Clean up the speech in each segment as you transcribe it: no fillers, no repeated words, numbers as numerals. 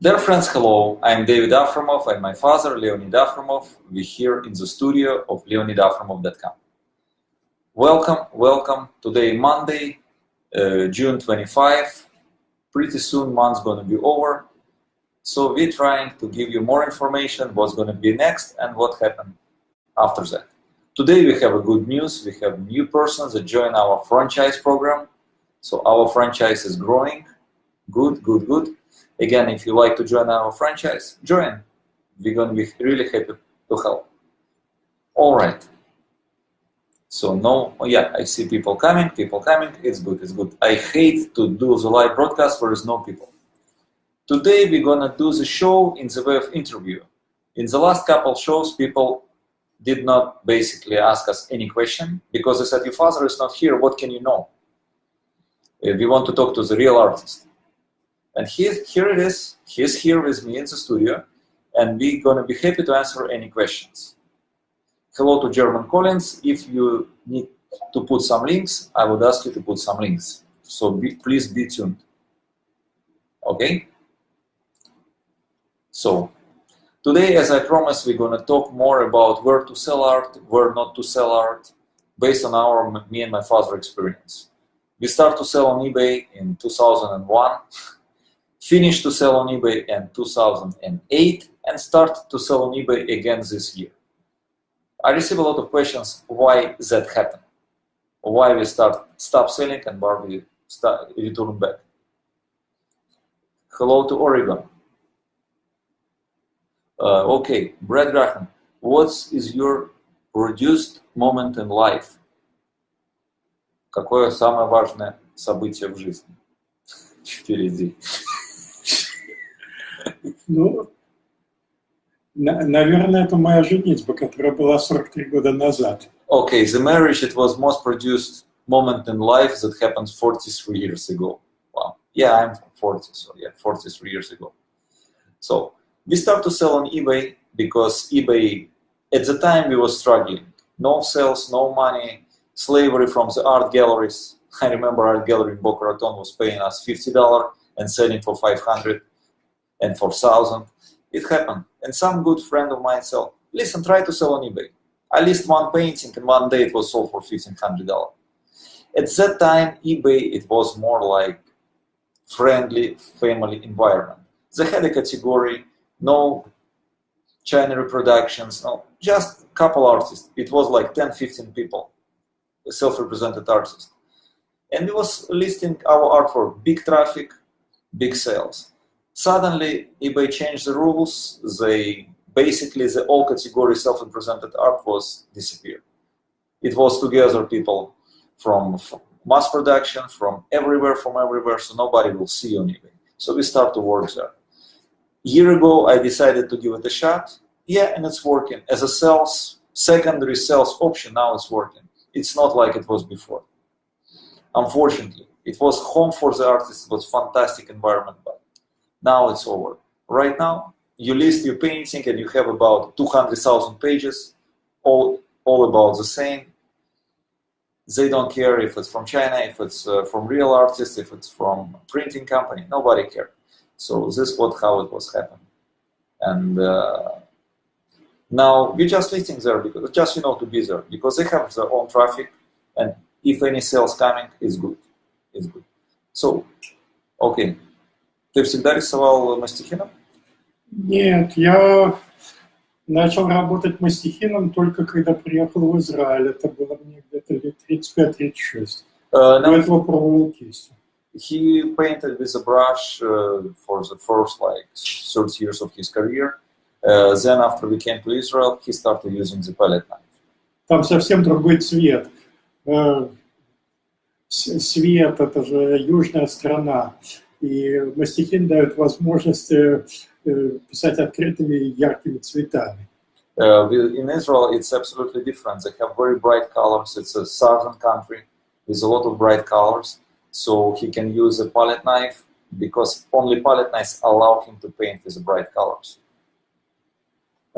Dear friends, hello. I'm David Afremov and my father, Leonid Afremov. We're here in the studio of leonidafremov.com. Welcome. Today, Monday, June 25. Pretty soon, month's going to be over. So we're trying to give you more information, what's going to be next and what happened after that. Today, we have a good news. We have new persons that join our franchise program. So our franchise is growing. Good. Again, if you like to join our franchise, join. We're going to be really happy to help. All right. So I see people coming. It's good. I hate to do the live broadcast where there's no people. Today, we're going to do the show in the way of interview. In the last couple shows, people did not basically ask us any question because they said, your father is not here, what can you know? We want to talk to the real artist. And here it is. He's here with me in the studio, and we're going to be happy to answer any questions. Hello to German Collins. If you need to put some links, I would ask you to put some links. So please be tuned. Okay? So today, as I promised, we're going to talk more about where to sell art, where not to sell art, based on me and my father experience. We start to sell on eBay in 2001. Finished to sell on eBay in 2008 and start to sell on eBay again this year. I receive a lot of questions why that happened, why we stop selling and why we return back. Hello to Oregon. Okay, Brad Graham, what is your reduced moment in life? Какое самое важное событие в жизни? Впереди. Ну, наверное, это моя женитьба, которая была 43 года назад. Okay, the marriage, it was most produced moment in life that happened 43 years ago. Wow. Yeah, I'm 40, so yeah, 43 years ago. So we start to sell on eBay because eBay, at the time we were struggling. No sales, no money, slavery from the art galleries. I remember art gallery in Boca Raton was paying us $50 and selling for $500 and for $1,000. It happened. And some good friend of mine said, listen, try to sell on eBay. I list one painting and one day it was sold for $1,500. At that time, eBay, it was more like friendly family environment. They had a category, no China reproductions, no, just a couple artists. It was like 10, 15 people, self-represented artists. And we was listing our art for big traffic, big sales. Suddenly, eBay changed the rules. The all category self-represented art was disappeared. It was together people from mass production, from everywhere, so nobody will see on eBay. So we start to work there. A year ago, I decided to give it a shot. Yeah, and it's working. As a secondary sales option, now it's working. It's not like it was before. Unfortunately, it was home for the artists. It was fantastic environment, but now it's over. Right now, you list your painting and you have about 200,000 pages, all about the same. They don't care if it's from China, if it's from real artists, if it's from printing company. Nobody cares. So this is how it was happening. And now we're just listing there because just to be there because they have their own traffic, and if any sales coming, it's good. It's good. So, okay. Ты всегда рисовал мастихином? Нет, я начал работать мастихином только когда приехал в Израиль. Это было мне где-то лет 35-36. До этого пробовал кистью. He painted with a brush for the first 30 years of his career. Then after we came to Israel, he started using the palette knife. Там совсем другой цвет. Свет, это же южная страна. И мастихин дает возможность писать открытыми яркими цветами. In Israel, it's absolutely different. They have very bright colors. It's a southern country with a lot of bright colors. So he can use a palette knife because only palette knives allow him to paint with bright colors.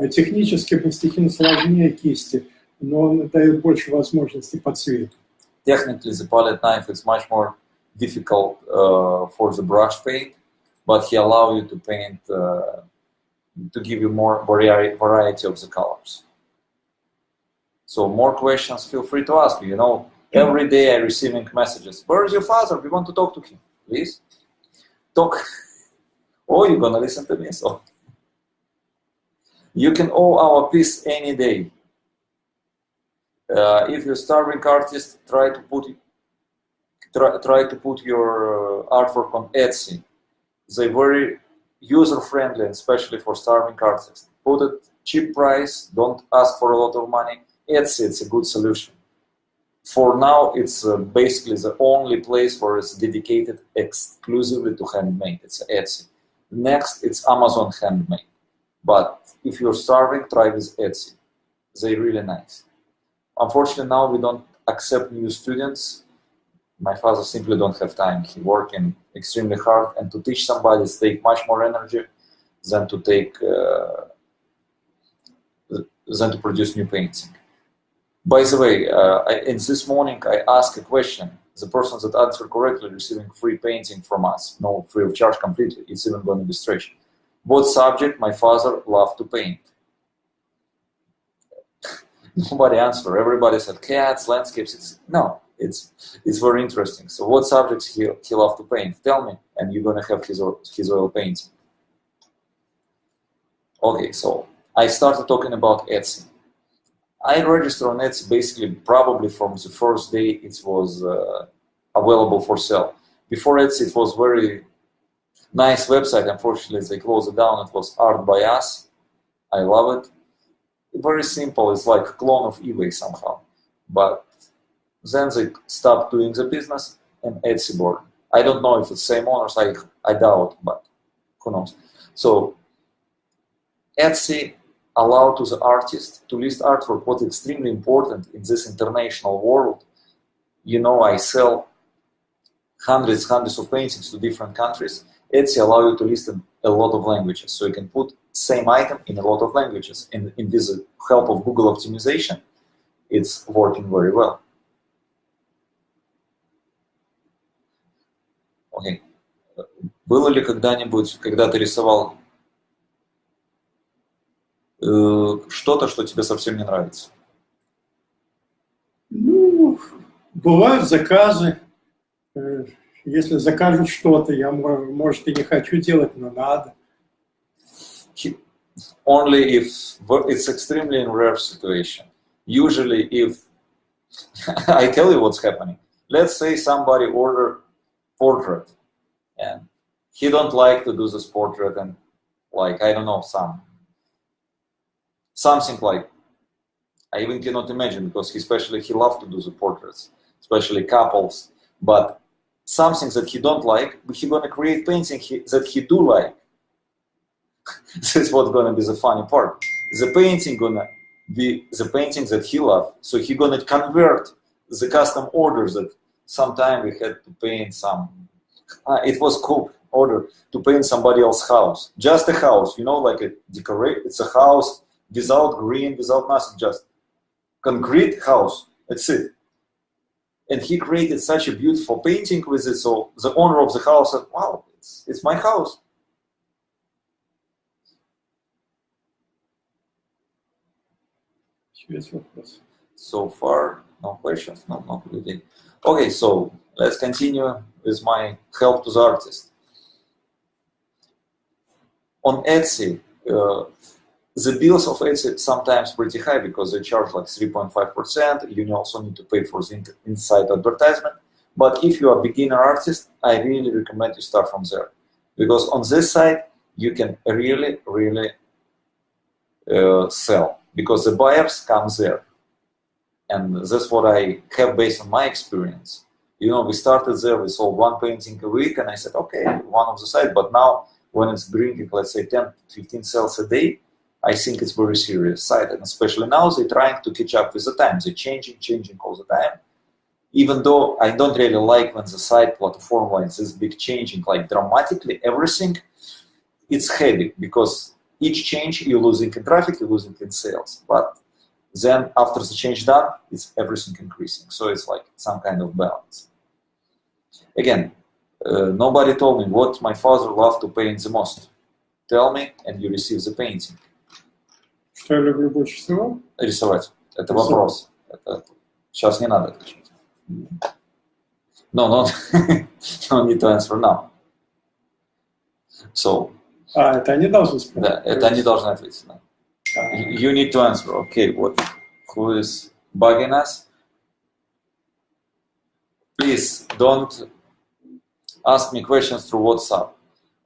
Технически мастихин сложнее кисти, но он дает больше возможностей по цвету. Technically, the palette knife is much more difficult for the brush paint, but he allows you to paint, to give you more variety of the colors. So more questions, feel free to ask me. You know, every day I'm receiving messages. Where is your father? We want to talk to him. Please, talk. Or you're gonna listen to me. So you can owe our piece any day. If you're a starving artist, try to put your artwork on Etsy. They're very user-friendly, and especially for starving artists. Put it cheap price. Don't ask for a lot of money. Etsy, it's a good solution. For now, it's basically the only place where it's dedicated exclusively to handmade. It's Etsy. Next, it's Amazon handmade. But if you're starving, try with Etsy. They're really nice. Unfortunately, now we don't accept new students. My father simply don't have time. He working extremely hard, and to teach somebody takes much more energy than to produce new painting. By the way, in this morning I asked a question. The person that answered correctly receiving free painting from us, no, free of charge completely. It's even going to be stretched. What subject my father loved to paint? Nobody answered. Everybody said cats, landscapes. No, it's very interesting. So what subjects he loved to paint? Tell me, and you're gonna have his oil painting. Okay, so I started talking about Etsy. I registered on Etsy basically probably from the first day it was available for sale. Before Etsy, it was very nice website. Unfortunately, they closed it down. It was Art by Us. I love it. Very simple. It's like a clone of eBay somehow. But then they stopped doing the business and Etsy board. I don't know if it's same owners. I doubt, but who knows. So Etsy allow to the artist to list artwork. What's extremely important in this international world, you know, I sell hundreds of paintings to different countries. Etsy allow you to list in a lot of languages, so you can put same item in a lot of languages. In this help of Google optimization, it's working very well. Okay. Было ли когда-нибудь, когда ты рисовал что-то, что тебе совсем не нравится? Ну, бывают заказы. Если закажут что-то, я, может, и не хочу делать, но надо. Only if it's extremely in rare situation. Usually, if I tell you what's happening, let's say somebody order portrait, and he don't like to do this portrait, and like I don't know something like I even cannot imagine, because he loves to do the portraits, especially couples, but something that he don't like, he gonna create painting that he do like. This is what's gonna be the funny part. The painting gonna be the painting that he loves, so he gonna convert the custom orders that sometime we had to paint some. It was cool order to paint somebody else's house, just a house, you know, like a decorate. It's a house without green, without nothing, just concrete house. That's it. And he created such a beautiful painting with it. So the owner of the house said, "Wow, it's my house." So far, no questions, not really. Okay, so let's continue with my help to the artist. On Etsy, the bills of Etsy sometimes pretty high because they charge like 3.5%. You also need to pay for the inside advertisement. But if you are a beginner artist, I really recommend you start from there, because on this side you can really sell, because the buyers come there, and that's what I have based on my experience. You know, we started there, we sold one painting a week, and I said, okay, one of the side. But now when it's bringing, let's say, 10-15 sales a day, I think it's very serious site. And especially now they're trying to catch up with the times. They're changing all the time. Even though I don't really like when the site platform like this big changing, like dramatically everything, it's heavy, because each change you're losing in traffic, you're losing in sales. But then after the change done, it's everything increasing. So it's like some kind of balance. Again, Nobody told me what my father loved to paint the most. Tell me, and you receive the painting. Что я люблю больше всего? Рисовать. Это вопрос. Это... Сейчас не надо отвечать. No, no need to answer now. So. Это они должны сказать? Да, это они должны ответить. Да. You need to answer. Okay, who is bugging us? Please don't ask me questions through WhatsApp.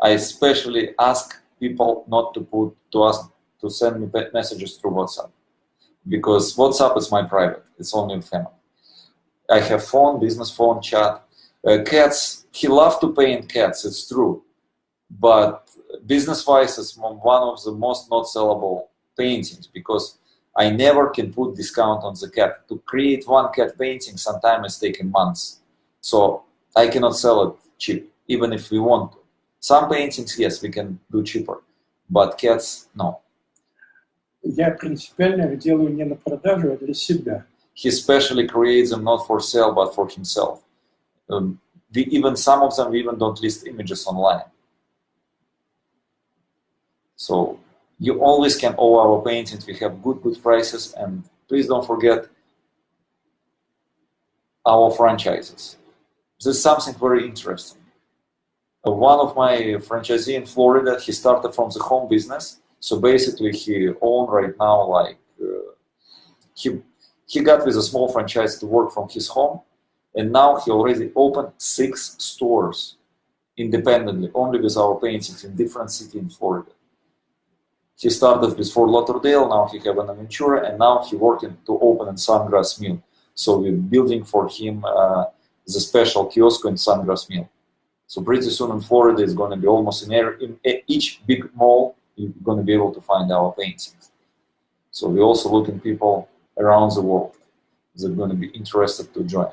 I especially ask people not to send me messages through WhatsApp, because WhatsApp is my private. It's only family. I have phone, business phone, chat. Cats. He loves to paint cats. It's true, but business-wise, it's one of the most not sellable paintings, because I never can put discount on the cat. To create one cat painting, sometimes it's taking months. So I cannot sell it cheap, even if we want to. Some paintings, yes, we can do cheaper, but cats, no. Я принципиально их делаю не на продажу, а для себя. He specially creates them not for sale, but for himself. Some of them, we even don't list images online. So you always can owe our paintings. We have good prices, and please don't forget our franchises. This is something very interesting. One of my franchisees in Florida, he started from the home business. So basically, he owns right now, he got with a small franchise to work from his home, and now he already opened 6 stores independently, only with our paintings in different cities in Florida. He started with Fort Lauderdale, now he have an Ventura, and now he working to open in Sungrass Mill. So we're building for him the special kiosk in Sungrass Mill. So pretty soon in Florida, it's going to be almost in each big mall, you're going to be able to find our paintings. So we're also looking people around the world that are going to be interested to join.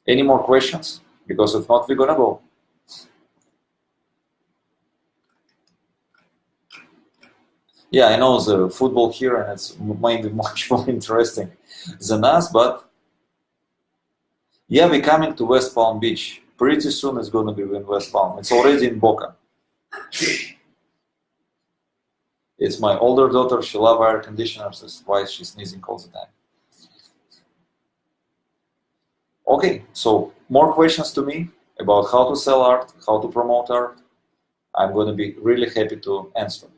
Any more questions? Because if not, we're going to go. Yeah, I know the football here, and it's maybe much more interesting than us, but yeah, we're coming to West Palm Beach. Pretty soon it's going to be in West Palm. It's already in Boca. It's my older daughter. She loves air conditioners. That's why she's sneezing all the time. Okay, so more questions to me about how to sell art, how to promote art. I'm going to be really happy to answer.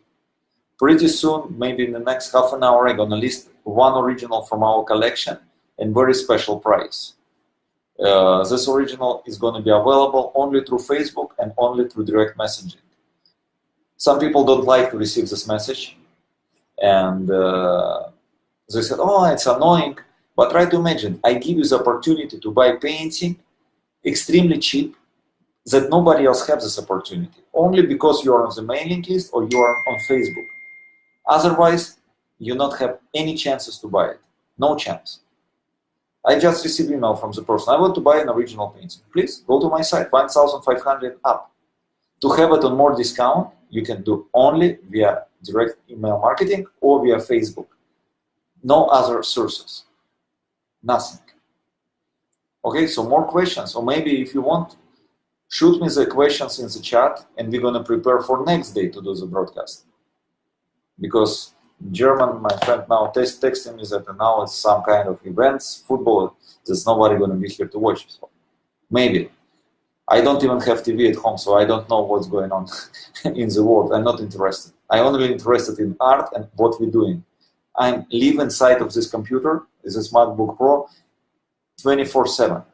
Pretty soon, maybe in the next half an hour, I'm going to list one original from our collection and very special price. This original is going to be available only through Facebook and only through direct messaging. Some people don't like to receive this message, and they said, oh, it's annoying, but try to imagine, I give you the opportunity to buy painting extremely cheap, that nobody else has this opportunity, only because you are on the mailing list or you are on Facebook. Otherwise, you not have any chances to buy it. No chance. I just received email from the person. I want to buy an original painting. Please go to my site, 1,500 up. To have it on more discount, you can do only via direct email marketing or via Facebook. No other sources. Nothing. Okay, so more questions. Or maybe if you want, shoot me the questions in the chat, and we're going to prepare for next day to do the broadcast. Because German, my friend now texting me that now it's some kind of events, football, there's nobody going to be here to watch. So maybe. I don't even have TV at home, so I don't know what's going on in the world. I'm not interested. I'm only interested in art and what we're doing. I live inside of this computer, this MacBook Pro, 24/7.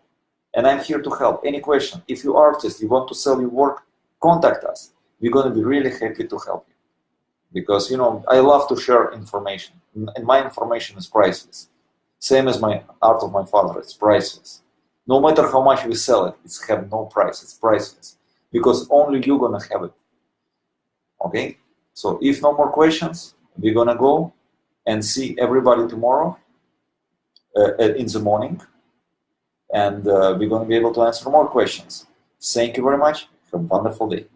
And I'm here to help. Any question? If you're an artist, you want to sell your work, contact us. We're going to be really happy to help you. Because, you know, I love to share information. And my information is priceless. Same as my art of my father, it's priceless. No matter how much we sell it, it's have no price, it's priceless. Because only you're going to have it. Okay? So if no more questions, we're going to go and see everybody tomorrow in the morning. And we're going to be able to answer more questions. Thank you very much. Have a wonderful day.